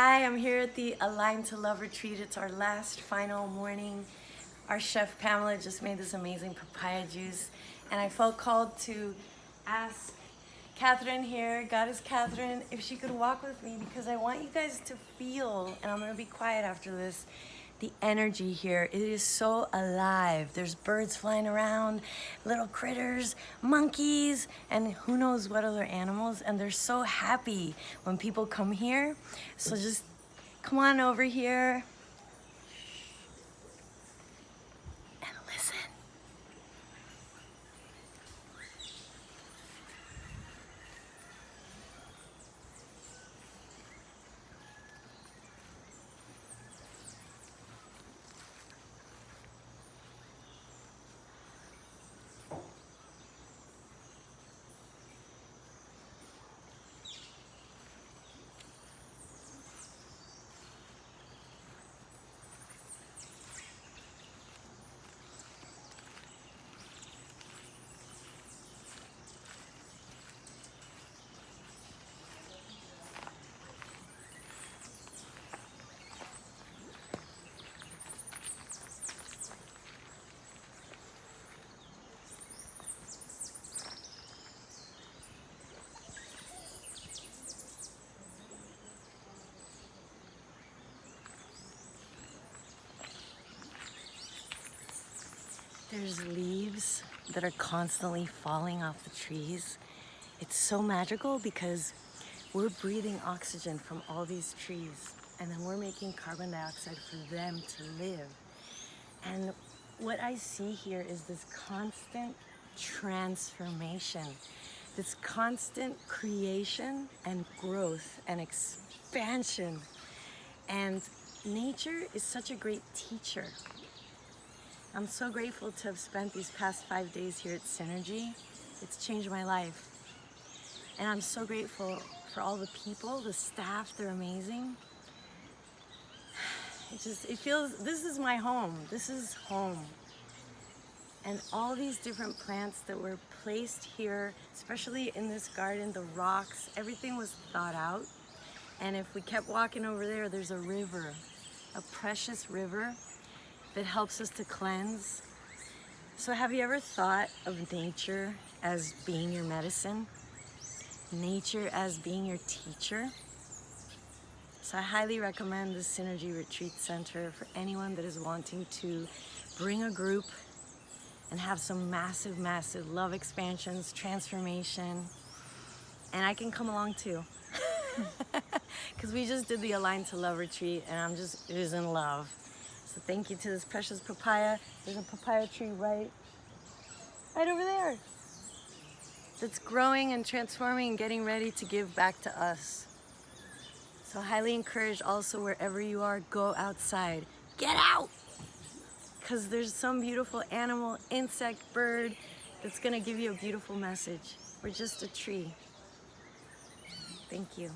Hi, I'm here at the Align to Love retreat. It's our last final morning. Our chef Pamela just made this amazing papaya juice, and I felt called to ask Catherine here, Goddess Catherine, if she could walk with me, because I want you guys to feel, and I'm gonna be quiet after this, the energy here. It is so alive. There's birds flying around, little critters, monkeys, and who knows what other animals, and they're so happy when people come here. So just come on over here and listen. There's leaves that are constantly falling off the trees. It's so magical because we're breathing oxygen from all these trees, and then we're making carbon dioxide for them to live. And what I see here is this constant transformation, this constant creation and growth and expansion. And nature is such a great teacher. I'm so grateful to have spent these past 5 days here at Synergy. It's changed my life. And I'm so grateful for all the people, the staff, they're amazing. It feels, this is my home. This is home. And all these different plants that were placed here, especially in this garden, the rocks, everything was thought out. And if we kept walking over there, there's a river, a precious river that helps us to cleanse. So have you ever thought of nature as being your medicine? Nature as being your teacher? So I highly recommend the Synergy Retreat Center for anyone that is wanting to bring a group and have some massive, massive love expansions, transformation. And I can come along too. Because we just did the Align to Love retreat and I'm just in love. So thank you to this precious papaya. There's a papaya tree right over there that's growing and transforming and getting ready to give back to us. So highly encourage also, wherever you are, go outside. Get out! Because there's some beautiful animal, insect, bird that's gonna give you a beautiful message. We're just a tree. Thank you.